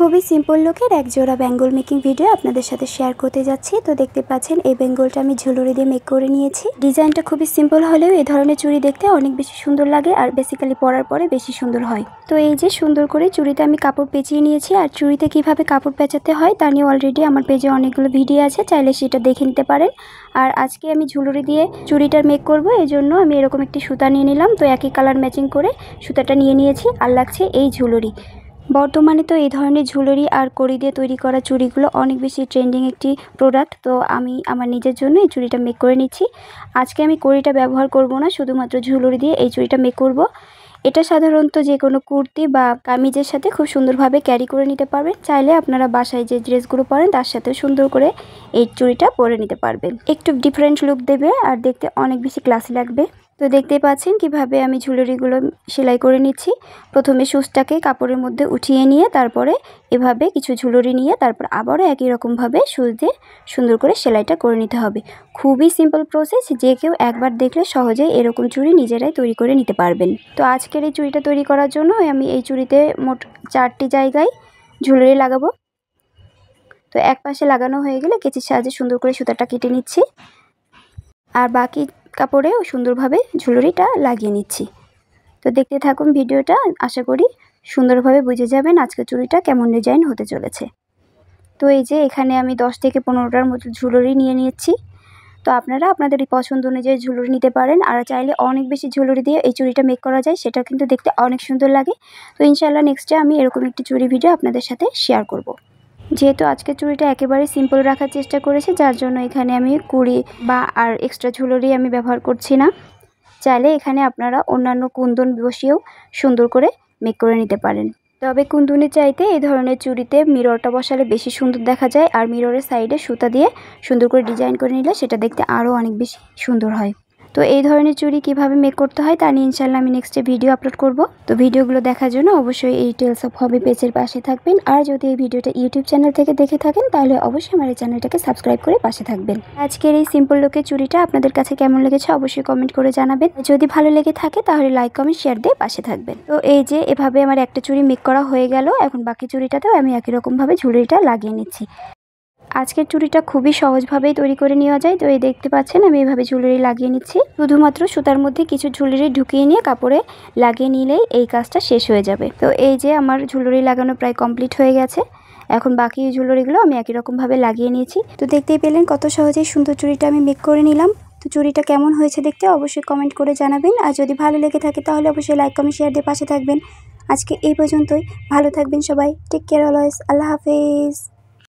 খুবই সিম্পল লুকের এক জোড়া বেঙ্গল মেকিং ভিডিও আপনাদের সাথে শেয়ার করতে যাচ্ছি। তো দেখতে পাচ্ছেন এই বেঙ্গলটা আমি ঝুলুরি দিয়ে মেক করে নিয়েছি। ডিজাইনটা খুবই সিম্পল হলেও এই ধরনের চুড়ি দেখতে অনেক বেশি সুন্দর লাগে আর বেসিক্যালি পরার পরে বেশি সুন্দর হয়। তো এই যে সুন্দর করে চুড়িতে আমি কাপড় পেঁচিয়ে নিয়েছি, আর চুড়িতে কিভাবে কাপড় পেঁচাতে হয় তা নিয়ে অলরেডি আমার পেজে অনেকগুলো ভিডিও আছে, চাইলে সেটা দেখে নিতে পারেন। আর আজকে আমি ঝুলুরি দিয়ে চুড়িটার মেক করব, এই জন্য আমি এরকম একটি সুতা নিয়ে নিলাম। তো একই কালার ম্যাচিং করে সুতাটা নিয়ে নিয়েছি, আর লাগছে এই ঝুলুরি। বর্তমানে তো এই ধরনের ঝুলুরি আর কড়ি দিয়ে তৈরি করা চুড়িগুলো অনেক বেশি ট্রেন্ডিং একটি প্রোডাক্ট। তো আমি আমার নিজের জন্য এই চুড়িটা মেক করে নিচ্ছি। আজকে আমি কড়িটা ব্যবহার করব না, শুধুমাত্র ঝুলুরি দিয়ে এই চুড়িটা মেক করব। এটা সাধারণত যে কোনো কুর্তি বা কামিজের সাথে খুব সুন্দরভাবে ক্যারি করে নিতে পারবেন। চাইলে আপনারা বাসায় যে ড্রেসগুলো পরেন তার সাথে সুন্দর করে এই চুড়িটা পরে নিতে পারবেন। একটু ডিফারেন্ট লুক দেবে আর দেখতে অনেক বেশি ক্লাসি লাগবে। তো দেখতেই পাচ্ছেন কিভাবে আমি ঝুলুরিগুলো সেলাই করে নিচ্ছি। প্রথমে সুচটাকে কাপড়ের মধ্যে উঠিয়ে নিয়ে তারপরে এভাবে কিছু ঝুলুরি নিয়ে তারপর আবারও একই রকমভাবে সুচ দিয়ে সুন্দর করে সেলাইটা করে নিতে হবে। খুবই সিম্পল প্রসেস, যে কেউ একবার দেখলে সহজেই এরকম চুড়ি নিজেরাই তৈরি করে নিতে পারবেন। তো আজকের এই চুড়িটা তৈরি করার জন্য আমি এই চুড়িতে মোট 4টি জায়গায় ঝুলুরি লাগাবো। তো এক পাশে লাগানো হয়ে গেলে কেচির সাহায্যে সুন্দর করে সুতাটা কেটে নিচ্ছি, আর বাকি কাপড়েও সুন্দরভাবে ঝুলুরিটা লাগিয়ে নিচ্ছি। তো দেখতে থাকুন ভিডিওটা, আশা করি সুন্দরভাবে বুঝে যাবেন আজকে চুড়িটা কেমন ডিজাইন হতে চলেছে। তো এই যে এখানে আমি 10 থেকে 15টার মতো ঝুলুরি নিয়ে নিয়েছি। তো আপনারা আপনাদের পছন্দ অনুযায়ী ঝুলুরি নিতে পারেন, আর চাইলে অনেক বেশি ঝুলুরি দিয়ে এই চুড়িটা মেক করা যায়, সেটা কিন্তু দেখতে অনেক সুন্দর লাগে। তো ইনশাআল্লাহ নেক্সটে আমি এরকম একটি চুড়ি ভিডিও আপনাদের সাথে শেয়ার করব। যেহেতু আজকে চুড়িটা একেবারে সিম্পল রাখার চেষ্টা করেছি, যার জন্য এখানে আমি কুড়ি বা আর এক্সট্রা ঝুলুরি আমি ব্যবহার করছি না। চাইলে এখানে আপনারা অন্যান্য কুন্দন বসিয়েও সুন্দর করে মেক করে নিতে পারেন। তবে কুন্দনের চাইতে এই ধরনের চুড়িতে মিররটা বসালে বেশি সুন্দর দেখা যায়, আর মিররের সাইডে সুতা দিয়ে সুন্দর করে ডিজাইন করে নিলে সেটা দেখতে আরও অনেক বেশি সুন্দর হয়। তো এই ধরনের চুড়ি কিভাবে মেক করতে হয় তা নিয়ে ইনশাআল্লাহ আমি নেক্সটে ভিডিও আপলোড করব। তো ভিডিওগুলো দেখার জন্য অবশ্যই এই টেলস অফ হবি পেজের পাশে থাকবেন। আর যদি এই ভিডিওটা ইউটিউব চ্যানেল থেকে দেখে থাকেন তাহলে অবশ্যই আমার এই চ্যানেলটাকে সাবস্ক্রাইব করে পাশে থাকবেন। আজকের এই সিম্পল লুকের চুড়িটা আপনাদের কাছে কেমন লেগেছে অবশ্যই কমেন্ট করে জানাবেন। যদি ভালো লেগে থাকে তাহলে লাইক কমেন্ট শেয়ার দিয়ে পাশে থাকবেন। তো এই যে এভাবে আমার একটা চুড়ি মেক করা হয়ে গেল, এখন বাকি চুড়িটাতেও আমি একই রকমভাবে ঝুলুরিটা লাগিয়ে নিচ্ছি। আজকের চুড়িটা খুবই সহজভাবেই তৈরি করে নেওয়া যায়। তো এই দেখতে পাচ্ছেন আমি এইভাবে ঝুলুরি লাগিয়ে নিচ্ছি। শুধুমাত্র সুতার মধ্যে কিছু ঝুলুরি ঢুকিয়ে নিয়ে কাপড়ে লাগিয়ে নিলেই এই কাজটা শেষ হয়ে যাবে। তো এই যে আমার ঝুলুরি লাগানো প্রায় কমপ্লিট হয়ে গেছে। এখন বাকি ঝুলুরিগুলো আমি একই রকমভাবে লাগিয়ে নিয়েছি। তো দেখতেই পেলেন কত সহজেই সুন্দর চুড়িটা আমি মেক করে নিলাম। তো চুড়িটা কেমন হয়েছে দেখতে অবশ্যই কমেন্ট করে জানাবেন, আর যদি ভালো লেগে থাকে তাহলে অবশ্যই লাইক কমেন্ট শেয়ার দিয়ে পাশে থাকবেন। আজকে এই পর্যন্তই, ভালো থাকবেন সবাই, টেক কেয়ার অলওয়েজ, আল্লাহ হাফেজ।